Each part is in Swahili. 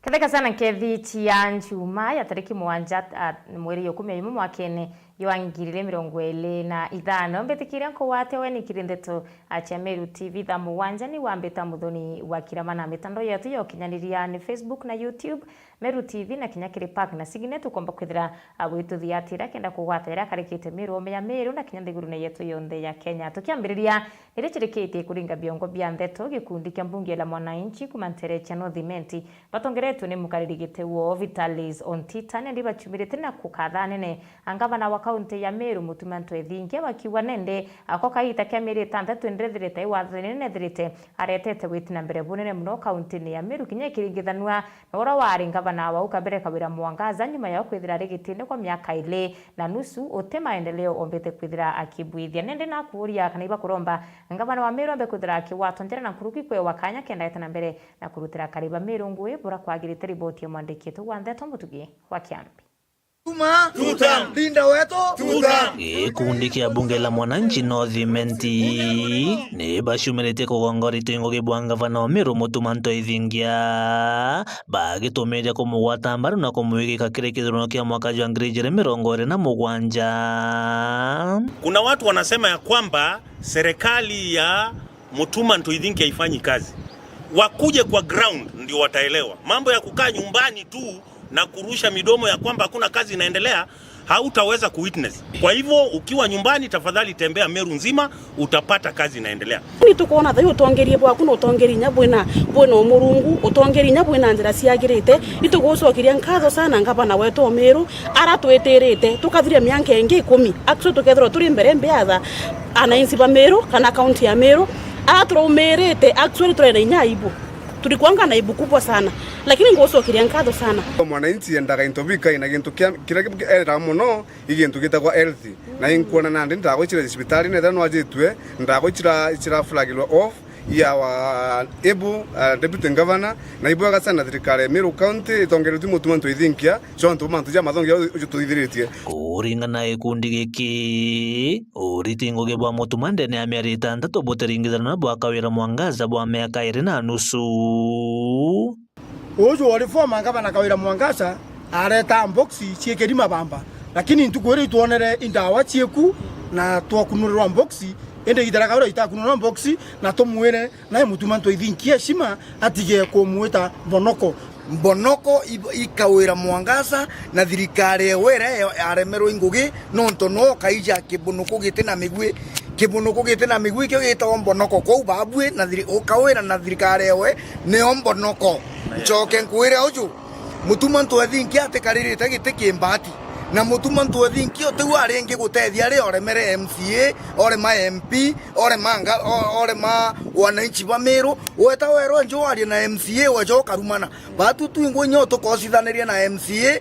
Katheka sana kethi chia njuma ya tariki 7 mweri 11 mwakene yo ngirire 2025 mbetikira ko wate we nikirindeto acha Meru TV tha muwanja ni wambeta muthoni wa kiramana mitando yetu yo kinyaniria ni Facebook na YouTube Meru TV na kinyakiri park na sigine tukomba kwithira agwitu thiatira kenda kugwatira karikite Meru omeya Meru na kinyandiguru na yetu yonde ya Kenya tukiambiriria nirechirikite kuringa biongo bia ndeto gikundi kia mbunge la mwananchi kumantere cha Northimenti batongeretu ni mukaririgite wo Vitalis Ontita ndi bachumirite na kukatha nene angavana wa kaunti ya Meru Mutumanto Ethingia wakiwa nende akoka ita kia meri 6 ndrethirite iwathani nethirite aretete gwitina mbere bunene muno kaunti ni ya Meru kinya kiringithanwa na ora wari ngavana wa ukambere kawira Mwangaza nyuma ya kwithira rigitine kwa miaka 2 na nusu ote maendeleo ombete kwithira akibwithia nende na kuuria kana iba kuromba ngavana wa Meru ambe kwithira akiwatondera na kuruki kwe wakanya kenda itana mbere na kurutira kariba Meru ngwe bora kwagirite riboti ya mwandikito wa Ndeto Mutugi wa Kiambi. Linda wetu Gikundi kia bunge la mwananchi Northimenti ni bashumirite kugongorite ingoge bwangavana wa Meru Mutumanto Ethingia bagitumiria kumugwata mbaru na kumwigika kirekithano kia mwaka wa 2027. Kuna watu wanasema ya kwamba serikali ya Mutumanto Ethingia haifanyi kazi. Wakuje kwa ground ndio wataelewa. Mambo ya kukaa nyumbani tu na kurusha midomo ya kwamba hakuna kazi inaendelea hautaweza kuwitness. Kwa hivyo ukiwa nyumbani tafadhali tembea Meru nzima utapata kazi inaendelea. Ni tukuona thayo utongerie bwa kuno utongeri nyabwena bwena omurungu utongeri nyabwena njira ciagirite itugucokiria nkatho sana ngavana wetu Meru aratweterete tukathiria mianka ingi 10 actually tukethro turi mbere mbeatha anainsi ba Meru kana county ya Meru atroumerete actually turena inyaibu tulikuanga na ibu kubwa sana lakini ngocokiria nkatho sana mwananchi endaga intobika ina gintu kira era muno igintu gitagwa health na inkuona na ndi ndagwicira hospitali ne thano ajitwe ndagwicira flagilwa off ya wa deputy governor na ibuaga sana thirikari Meru county itongeretu Mutumanto Ethingia chonto mantu ja mathongia ututithiritie kuringa na ikundi giki uritingo ge bwa Mutumande ne ameri 6 boteringithana bwa kawira Mwangaza bwa miaka 2 na nusu ojo walifoma ngavana kawira Mwangaza areta boxi ciekeri mabamba lakini ntukwere tuonere indawa cieku na twakunurwa boxi ende gitara kawira itakunurwa boxi na tomwere na Mutumanto Ethingia shima atige kumwita Mbonoko ikawira Mwangaza na thirikari were aremerwo ingugi nonto no kaija kibunuko gitena migwi kyo gitagwo Mbonoko kou babwe na ukawira na thirikari we ne Mbonoko njoke nkwire uju Mutumanto Ethingia atekaririte gite kimbati na Mutumanto Ethingia tu arenge gutethia ri oremere MCA ore ma MP ore ma wananchi ba Meru weta wero njwari na MCA wajo karumana batu tu ngo nyoto kosithaniria na MCA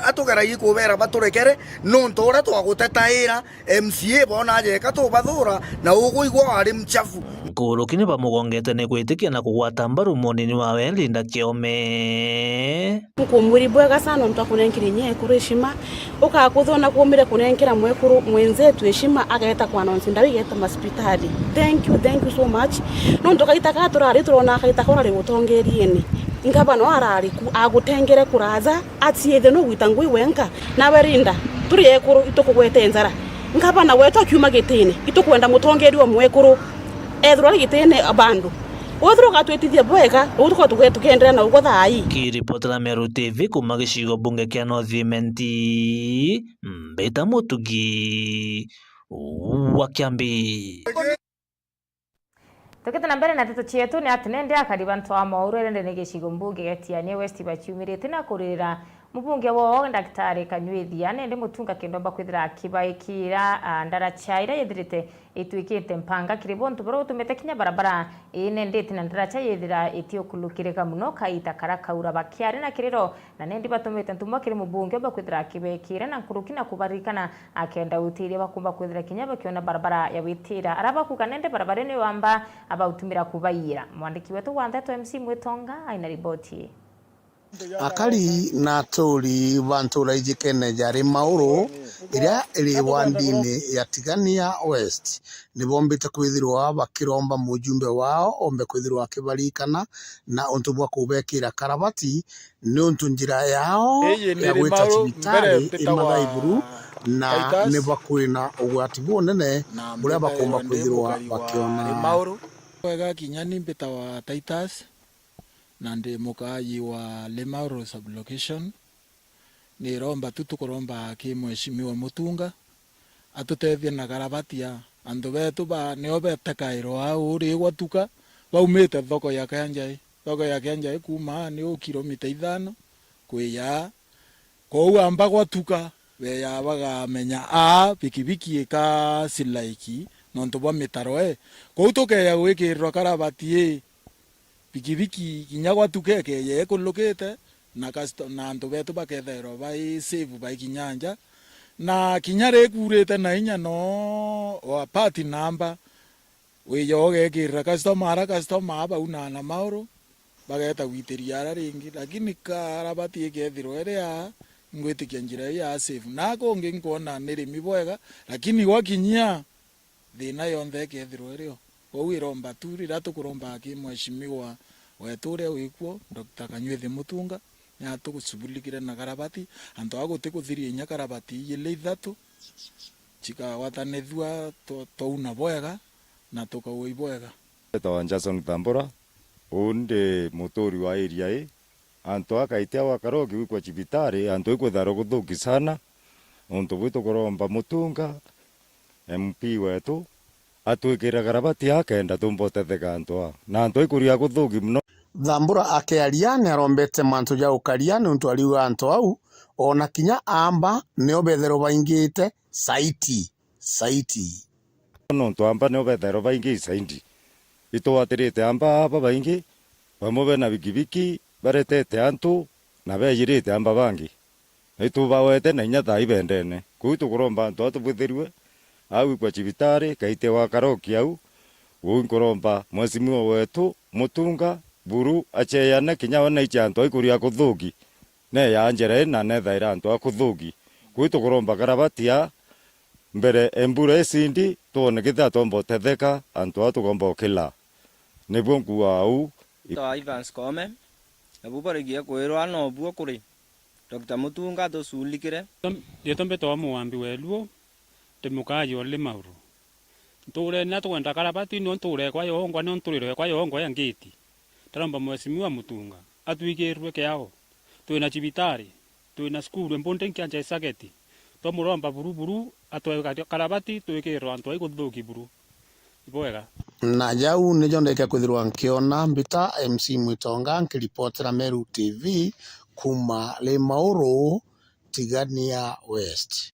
atugera ikubera baturekere nonto ora twagutetaira MCA bona ajeka tu bathura na uguigwa ari mchafu kurukini bamugongete ne gwitikia na kugwata mbaru monini wawe Linda Kiome kumuri bwega sana mtakunenkire nye kureshima ukakuthona kumire kunenkira mwekuru mwenzetu heshima agaeta kwa announce ndawigeta hospitali thank you so much nonto kaita katurari turona kaita kora rigutongerieni ngabano arariku agutengere kuraza atiethe no gwitangui wenka nawe Linda turi ekuru itukugwete nzara ngabana wetu akiuma gitine itukwenda mutongeri wa mwekuru ethro gitine abandu Othro gatwetithia bwega utuko tugendera na ugo thai kiripotera Meru TV kuma gicigo bunge kia Northimenti Mbeta Mutugi wa Kiambi. Tukitana mbere na teto cietu ni atinende akariba ntwa mauru rende ne gicigo mbunge getianie West bachumirite na kurira mubunge wo Daktari Kanyuithia nende mutunga kindomba kwithira akibaikira ndarachaira yethirite itwikite mpanga kiribontu bro utumete kinya barabara nende tina ndaracha yethira itiokulukireka muno kaita karakaura bakiare na kiriro na nende batumite ntumwa kiri mubunge bakwithira akibaikira na kurukina kubarikana akenda utirie bakumba kwithira kinya bakiona barabara ya witira araba kukanende barabara ni wamba abautumira kubaira mwandiki wetu wa Ndeto MC Mwetonga aina riboti akari na turi bantura ijikene jari mauro iria iri wandini ya Tigania West ni bombite kwithirwa bakiromba mujumbe wao ombe kwithirwa kibarikana na untu bwa kubekira karabati ni untu njira yao ya gwita cibitari imathaiburu na ni bakwina ugwati bunene buria bakomba kwithirwa bakiona mauro wega kinyani mbita wa Titus na ndi mukayi wa Lemauro sublocation ni romba tutukuromba ki mheshimiwa Mutunga atutethie na karabatia andu betu ba nio betekairo au ri gwatuka baumite thoko ya Kianjai kuma ni kilomita 5 kwiya kou amba gwatuka we ya bagamenya pikipiki ka silaiki nonto bwa mitaro kou tukeya gwikirwa karabati pikipiki kinya gwatuke keye kulukite na andu betu baketherwa bai save bai kinyanja na kinya rekurite na inya no wa party number we yoge kirra customer ba una mauro bageta gwitiria ara ringi lakini karabati ikethirwa ria ngwitikia njira ya save na konge nkona nirimi bwega lakini wakinyia thina yonthe ikethirwa rio owiromba turira tukuromba ki mheshimiwa wetu uria wikuo Dr. Kanywethi Mutunga ya tugusubulikire na karabati anto agote kuthiria nya karabati ile ithatu chika watanethua touna bwega na tukawoi bwega tawa Jason Tambora unde motori wa area anto akaitia wakarogi wikwa cibitari anto ikwetharo guthuki sana onto bwito kuromba Mutunga MP wetu atwikira karabati akenda tumbotetheka anto na anto ikuria guthuki muno. Thambura akiaria ni arombete mantu ja ukaria ni untu ariuga antu au ona kinya amba ni obethero baingite saiti no ntu amba ni obethero baingi saiti itwatirite amba aba baingi bamobe na bikibiki baretete antu na beyirite amba bangi itu bawete na inya thai bendene kuitu kuromba antu atubwithirwe au kwa cibitari kaite wa karoki au nkuromba mheshimiwa wetu Mutunga buru acheyana kinya wana ichanto ikuria kuthugi ne ya njere na ne thaira antu akuthugi kuitu kuromba karabatia mbere embura esindi tuone kitha tombo tetheka antu atugomba okila nibwo nkuwa au to Ivans Kome abubarigia kwirwa no buo kuri Dr. Mutunga to sulikire yetombe to muambi weluo temukayo le mauru ture na twenda karabati no ture kwa yongwa no ture kwa yongwa ya ngiti taramba mheshimiwa Mutunga atwigirwe kyao twina cibitari twina skulu mbonde Kianjai sageti to muromba buruburu atwe karabati twikirwa antu iguthuki buru ibwega na jau ni jondeka kwithirwa nkiona mbita MC Mwitonga nkiripotera Meru TV kuma Lemauro Tigania West.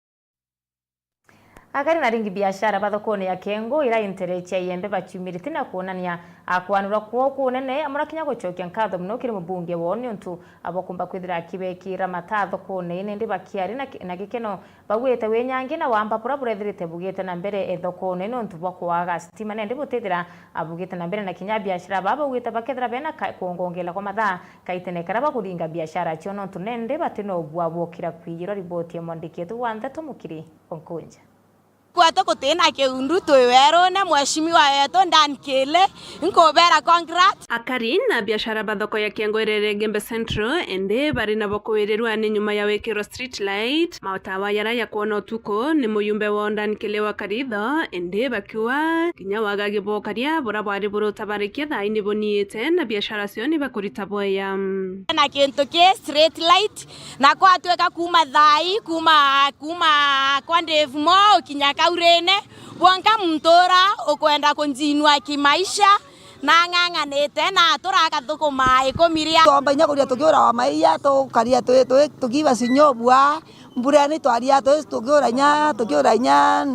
Akari na ringi biashara bathokoni ya Kengo ira interecha yembe bachumirite na kuonania akwanura kuo kunene amurakinya gucokia nkatho muno kiri mubunge woni untu abokumba kwithira kibekira matatho kone ine ndi bakiari na gikeno bagwete wenyange na wamba pura burethirite bugite na mbere ethokone no untu bokwaga stima nende butethira abugite na mbere na kinya biashara baba bugite bakethira bena kuongongela kwa mathaa kaitene karaba kuringa biashara chono untu nende batino bwabokira kwiyiro riboti ya mwandiki tu wanthe tumukiri onkunja kwato kutena keundu twewero na mheshimiwa wetu Ndankele nkobera congrats akari na biashara bathoko ya Kiengo irere Gembe Central ende bari na bokwirerwa ni nyuma ya wekero street light mautawa yara ya kuona utuko ni muyumbe wa Ndankele wa karitho ende bakiwa kinya wagage bokaria bora bari buru tabarikia thaini boniete na biashara cio ni bakurita boya na kintu ke street light na kwa tweka kuma thai kuma kwa Ndevmo kinya kaurene wonka mtora okwenda kunjinwa kimaisha na ng'ang'anite na turaka thukuma ikomiria tomba inya kuria tukiura wa maiya tukaria tukiva sinyobwa mbura ni twaria tukiura nya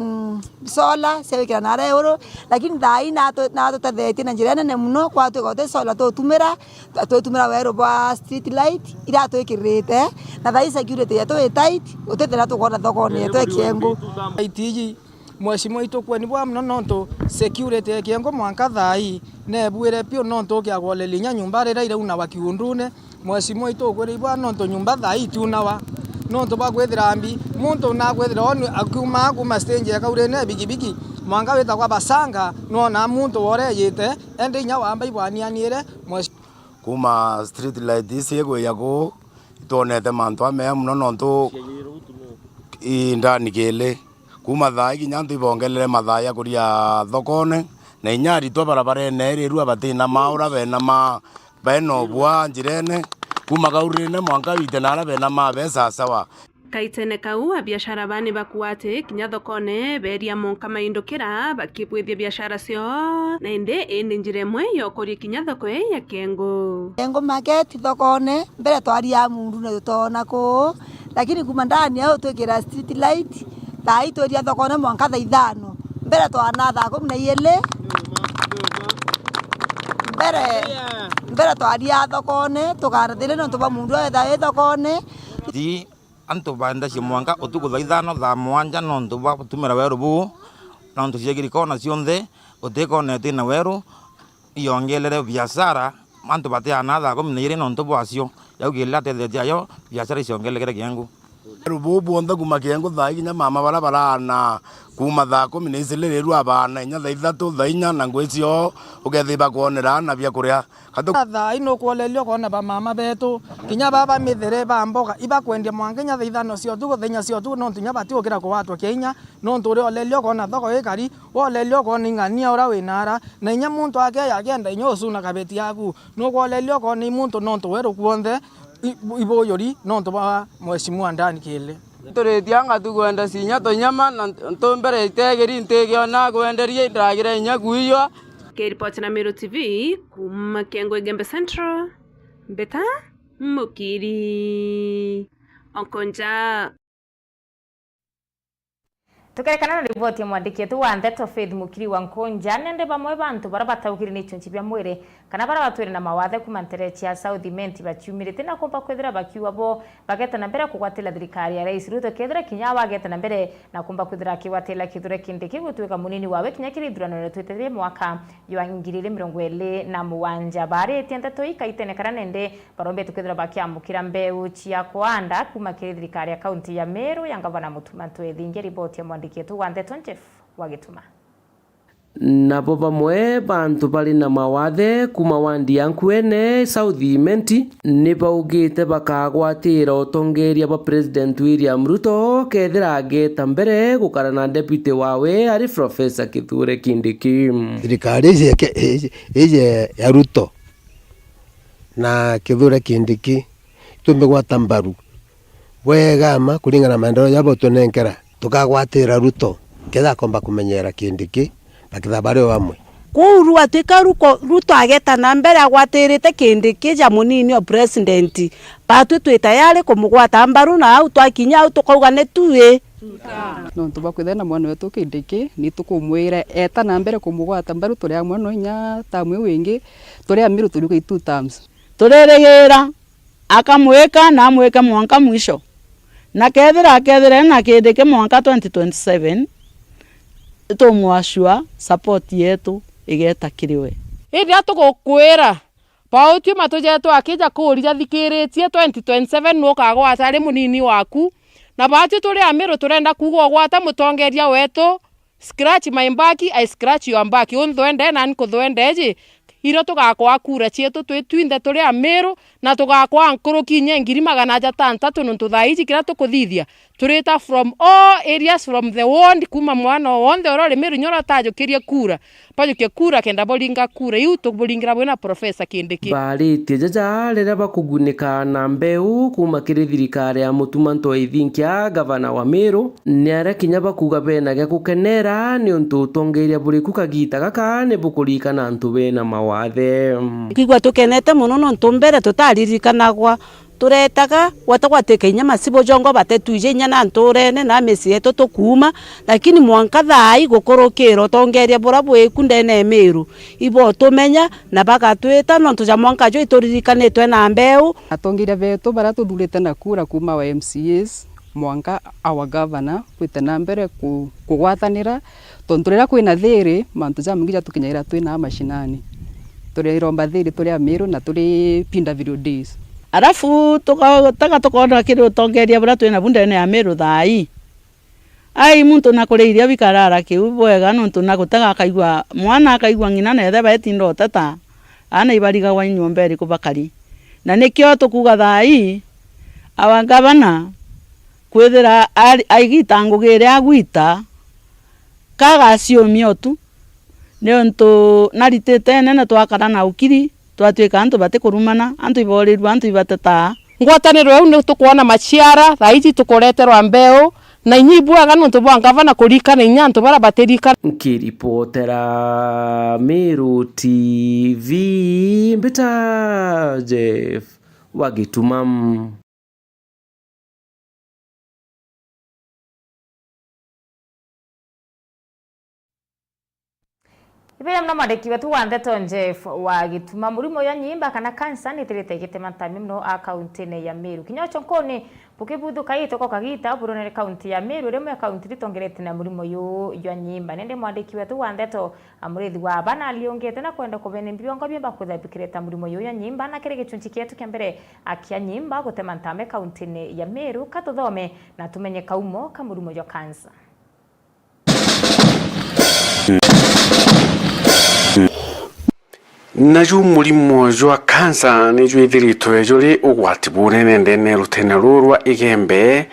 sola sewekira na euro lakini thai na tutetheti na njira nene muno kwa tugote sola tutumira wero ba street light ira twikirite na thai security yetu tight utethera tukona thokoni yetu Kiengo itiji mweshimwa itokweni bwa mno nonto security kiengo mwanka thai ne bwire pio nonto kya golelinya nyumba rira ire una wakiundune mweshimwa itokwiri bwa nonto nyumba thai tunawa nonto bagwethirambi muntu na gwethira onu akuma stage yakaurene bigibigi mwanga weta kwa basanga nona muntu woreyite ende nya wamba ibwanianire kuma street light isiegwe yako itonete mantu amea muno nonto indani kele kuma thai kinya ntu ibongelele mathaya kuria thokone na inyari twa barabara iriru abatina maura beno bwa njirene kuma gaurine mwanka wite nara bena mabesa sawa kaitene kau a biashara bani bakuate kinya thokone beria monka maindukira bakibwithia biashara cio na indi njire mwe yokori kinya thoko ya Kengo market thokone mbere twaria mundu na tutona ko lakini kuma ndani au twikira street light thai twaria thokone mwanka thaa 5 mbere twana thaa 12 mbere twaria thokone tukarathire no tuba mundu etha thokone ti antu banda cia mwanga utuku thaa 5 thaa 7 no ntu ba tumira weru bu no ntu ciagiri kona cionthe utikona tina weru iongelere biashara mantu batiana thaa 12 no ntu bwacio yaugila tethetia yo biashara ciongelekere Kiengo rubu bonda kuma Kiengo thaa kinya mama bara na kuma thaa 12 riru abana inya thaa 3 thaa 4 na ngwecio ugethiba kuonera na bia kuria thaa ino kuolelio kona ba mama betu kinya baba mithere ba mboga iba kwendia mwangenya thaa 5 cio tu thenya cio tu no ntunya bati ukira kuwatwa kinya no nturi olelio kona thoko ikari olelio kona ngania ura winara na inya muntu ake yagenda inyo usuna kabeti yaku no kuolelio kona muntu no ntuweru kuonthe iboyori no ntuba mweshimwa ndani kile turitianga tugwenda cinya tunyama na tumbere itegeri ntigiona gwenderie ndagire inya guiywa Kiripoti na Meru TV kuma Kiengo Gembe Central Beta Mukiri Onkonja tukarekana na riboti ya mwandiki wetu wa Ndeto Faith Mukiri wa Nkonja nende bamwe bantu bara bataukiri ni chonchi bya mwire kana bara batwire na mawathe kuma nterechi ya South Menti bacyumirite na kumpa kwethira bakiwa bo bageta na mbere kukwatila thirikari ya Rais Ruto kethira kinya bageta na mbere na kumpa kwethira kiwatila kithure kindi kigutwika munini wawe kinya kirithurano na tweterie mwaka yo 2027 bare Ndeto ikaitene kana nende barombe tukwethira bakiamukira mbeu chia kwanda kuma thirikari ya kaunti ya Meru ya Gavana Mutuma Ntwethingia riboti ya mwandiki wetu wa Ndeto Jeff Wagituma nabo bamwe bantu bali na mawathe kuma wandi ya Nkwene South Menti ni baugite bakagwatira utongeria ba President William Ruto kethira ageta mbere gukara na deputy wawe ari Professor Kithure Kindiki thirikari ije ya Ruto na Kithure Kindiki tumegwata mbaru wegama kulingana maendeleo yabo tunenkera tukagwatira Ruto ketha komba kumenyera Kindiki bakithabare bamwe kuru atika Ruto ageta na mbere agwatirite Kindiki ja munini o president batu twitayari kumugwata mbaru na au twakinya au tukauga ne tuwe no tubakwithana na mwana wetu Kindiki ni tukumwira eta na mbere kumugwata mbaru turi amwe no nya tamwe wingi turi amiru turi ku 2 terms tureregera akamweka na amweka mwanka mwisho na kethira na Kindiki mwanka 2027 tumwashua support yetu igeta kiriwe iria tugukwira pauti matujetu akija kuria thikiritie 2027 no kagwata ari munini waku na bati turi amiru turenda kugo gwata mutongeria wetu scratch my back I scratch your back unthwende na nkuthwendeji iro tugakwa kura cietu twitwinde turi amiru na tugakwa nkuruki nye 600 nuntu thaici kira tukuthithia turita from all areas from the world kuma mwana wonde orore miru nyora tajukirie kura pajuke kura kenda bolinga kura iu tubulingira bwena Professor Kindiki baritie jaja rira bakugunika na mbeu kuma kiri thirikari ya Mutuma Ntwethingia Gavana wa Meru ni ara kinya bakuga bena gya gukenera ni untu utongeria buriku kagita gaka ni bukurikana antu bena mawathe kigwa tukenete muno no ntumbere tutaririkanagwa turetaga watagwateka inyama sibo jongo batetuje nyana nturene na mesi yetu tukuma lakini mwanka thai gukorokero tongeria bora bweku ndene Meru ibo tumenya na bagatwita no tuja mwanka jo ituririkanetwe na mbeu atongeria betu bara tuthurite na kura kuma wa MCAs mwanka our governor kwite na mbere kugwatanira tonturira kwina thiri mantu ja mungija tukinyaira twina mashinani turi romba thiri turi Amiru na turi pinda video days arafu tukona kiri tongeria bura twina bundene ya Amiru thai ai muntu nakureiria bikarara kiu bwega nontu nakutaga akaigwa mwana akaigwa ngina nethe betindo tata ana ibariga wa nyomberi kubakari na nikyo tukuga thai awangabana kwithira aigitangugire agwita kagaciomio tu niontu naritite nene twakara na ukiri twatuika antu batikurumana antu iborirwa antu ibateta ngwataniro eu ni tukuona maciara thaiji tukoreterwa mbeu na inyibwaga nontu bwa ngavana kurikana inyantu bara batirika nkiripotera Meru TV mbita Jeff Wagitumam. Ibera mna madeki wetu wande tonje wa gituma murimo ya nyimba kana kansa ni tirite gitema tami mno account ne ya Meru kinyocho nkone pukibudu kayito ko kagita buronere account ya Meru remo account ritongerete na murimo yo ya nyimba nende madeki wetu wande to amurithi wa bana aliongete na kwenda kubene mbiongo byemba kuthapikireta murimo yo ya nyimba na kire gichunchi kietu kiambere akia nyimba gutema ntame account ne ya Meru katuthome na tumenye kaumo ka murimo yo kansa. Naju murimo jwa kansa nejo ithiritwe juri ugwati bunene ndene rutene rurwa igembe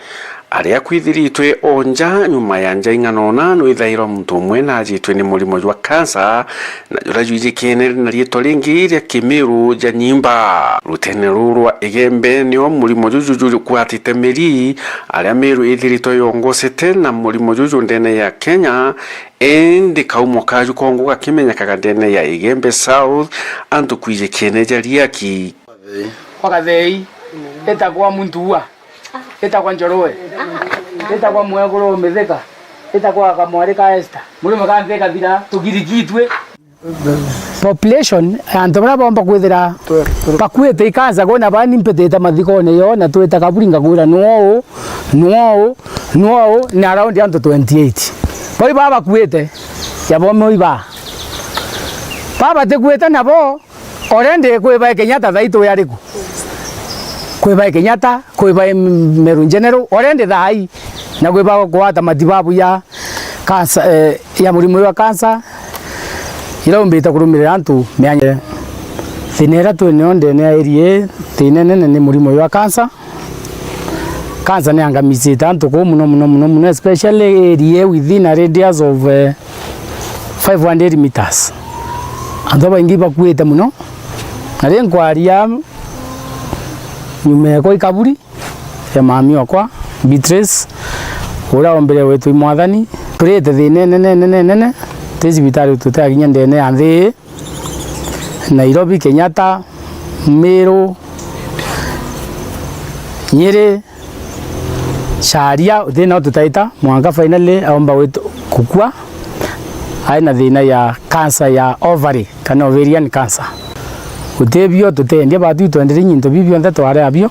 aria kwithiritwe onja nyuma ya njainganona no ithairo muntu umwe na ajitwe ni murimo jwa kansa na jura jwije kene na rieto ringi ria Kimiru ja nyimba rutene rurwa igembe nio murimo juju kwatite meri aria Meru ithiritwe yongosete na murimo juju ndene ya Kenya endi kaumo kaju kongo gakimenya kagadene ya Igembe South antu kwije kene jariaki kwa kathei eta kwa muntua eta kwa njoroe eta kwa mwegoro metheka eta kwa kamwari ka Esther muri makantheka thira tugirigitwe population antu bara bomba kwithira bakwete ikaza gona bani mpeteta mathikone yo na tweta kaburinga gwira no na around antu 28 boi baba kwete yabo moiba baba te kweta nabo orende kweba Kenyatta thaito yariku kweba Kenyatta kweba Meru General orende thai na kweba kwata matibabu ya kansa ya murimo wa kansa ilo mbita kurumirira antu meanye thinera twene onde ne area tinene ne murimo wa kansa kansa ne angamizita antu ko muno especially area within a radius of 500 meters antu baingi bakwete muno ari nkwaria nyume ko ikaburi ya mami wakwa Beatrice ura ombere wetu mwathani turete thinene tezibitari tutaginya ndene anthi Nairobi Kenyatta Meru Nyeri Sharia thina tutaita mwanga finally aomba wetu kukua aina thina ya cancer ya ovary kana ovarian cancer utebio tutendia batu twendere nyinto bibio nthe tware abio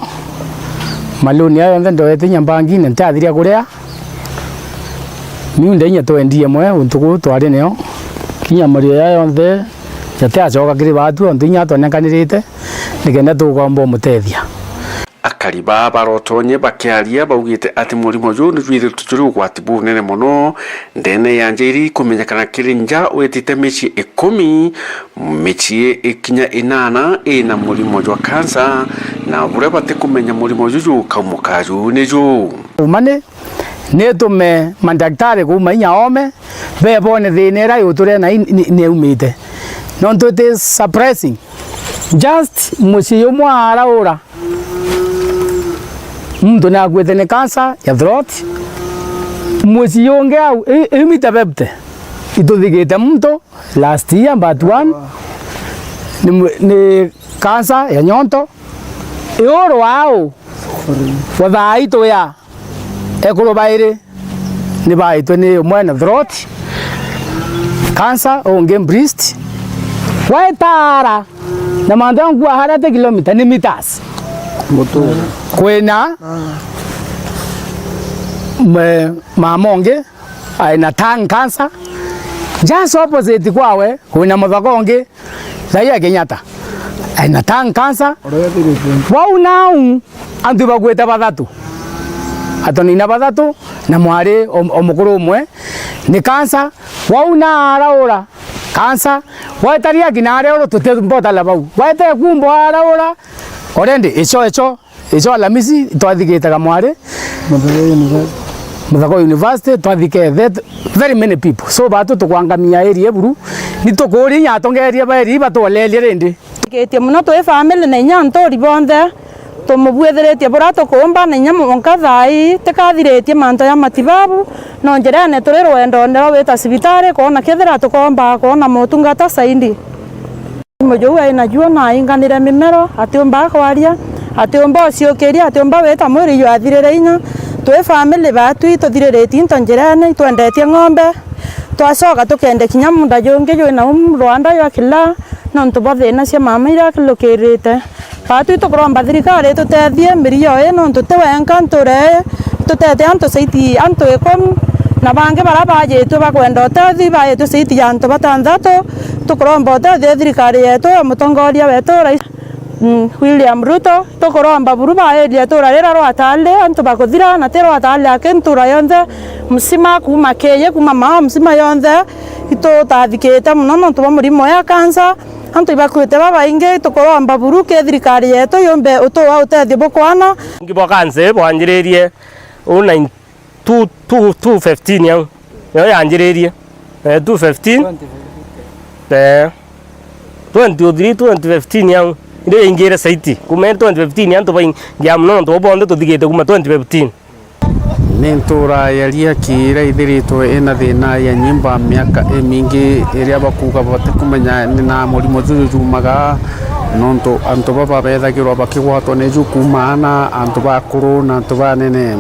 maloni ayo nthe ndoete nyambangi ntathiria kuria miunde nya twendie mwe untuku tware neo kinya mario yayo nthe yate achoka kiri batu ntinya twanekanirite nikenda tugomba mutethia akariba barotonye bakiaria baugite ati murimo ju njuire tuturi ugwati bunene muno ndene yanjiri kumenyekana kirinja wetite michi 10 michi ikinya 8 ina murimo jwa kansa na bure bate kumenya murimo juju kaumukaju neju umane netume mandaktari kuma inya ome bebone thinera yuture na neumite nonto it is suppressing just musiyo mwara ora mtu na gwetene kansa ya throat mwezi yonge au imita bebte ituthigite mtu last year but one ni kansa ya nyonto ioro wao wathaito ya ekoro baire ni baito ni mwana throat kansa onge breast waitara na mandangu harate kilomita ni meters kwena mamonge aina tongue cancer just opposite kwawe kuna muthakongi thaya Kenyatta aina tongue cancer wau nau antu bagweta bathatu atonina bathatu na mwari omukuru umwe ni cancer wau na araura cancer wetaria kinare oro tutembota la bau wete kumbo araura orende icho alamisi twathigitaga mwari Muthako University twathike very many people so batu tukwangamia area buru nitukuri nya tongeria bari batwalelia rindi getie muno twe family na nya ntori bonde tumubwetheretie bura tukumba na nya monka thai tikathiretie manto ya matibabu no njerene turi rwendo ndero wita cibitari kona kethira tukomba kona motungata saindi mojo wa inajua na inganire mimero atiomba kwaria atiomba ciokeria atiomba weta mwiri yo athirire inya twe family batu tuthireretie ntonjerene twendetie ng'ombe twacoka tukende kinya munda jonge yo na Rwanda yo kila no ntubathina cia mama ira kilukirite batu tukuromba thirikari tutethie mirio ino tutewenka nture tutete antu saiti antu ekom na bange bara bajetu bakwenda utethi bayetu saiti ya antu batandatu tukuromba utethi thirikari yetu mutongoria wetu William Ruto tukuromba buru baeria turarira rwatale antu bakuthira na tero atale akentura yonthe msima kuma keye kuma mama msima yonthe ito tathikete muno no tuba murimo ya kansa antu bakwete babainge tukuromba buru ke thirikari yetu yombe utoa utethi bukwana ngibo kanse bwanjiririe una 215 yang yo yanjiririe 215 2015 yang ire ingire saiti kuma 2015 antu bain giamno to bondo to digete kuma 2015 Nentura yalia kira ithirito ina thina ya nyimba miaka mingi iria bakuga batakumenya na murimo jujumaga nonto antu baba bethagirwa bakigwatwo ni jukumana antu bakuru na antu banene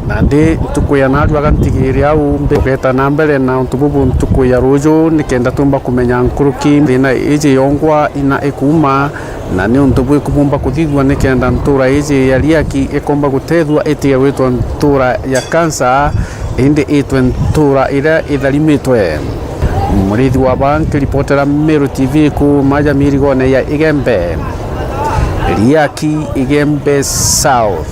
nandi tukuya narwaga ntigiri au mbegeta na mbere na ntububu tukuya rujo nikenda tumba kumenya nkuruki thina iji yongwa ina ikuma na ni ntubu ikubumba kuthithwa nikenda ntura iji yaliaki ikomba gutethwa itia witwa ntura ya kansa indi itwe ntura ira itharimitwe murithi wa banki ripotera Meru TV ku maja mirigone ya Igembe Liaki Igembe South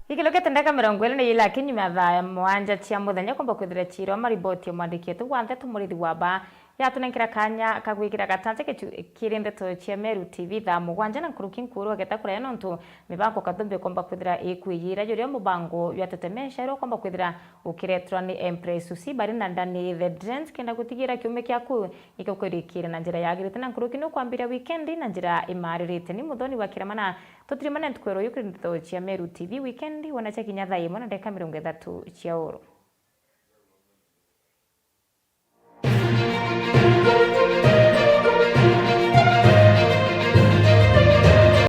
Ikilokete ndaka mirongo ĩrĩ na ila kinyume thaa mwanja cia muthenya komba kwithira chiro mariboti omwandikie tu wanthe tumurithi waba yatunenkira kanya kagwikira gatante kirindeto cia Meru TV thaa mugwanja na nkuruki nkuru ageta kuraya nontu mibango kathumbe komba kwithira ikwiyira yuria mubango yatetemesha ro komba kwithira ukiretwa ni Empress usi bari na ndani the Dance kenda gutigira kiume kyaku ikakwirikira na njira yagirite na nkuruki no kwambira weekend na njira imaririte ni muthoni wa kiramana tutirimana ntukwero yukirindeto cia Meru TV weekend wanacha kinya thaa 1 na dakika 30 cia oro.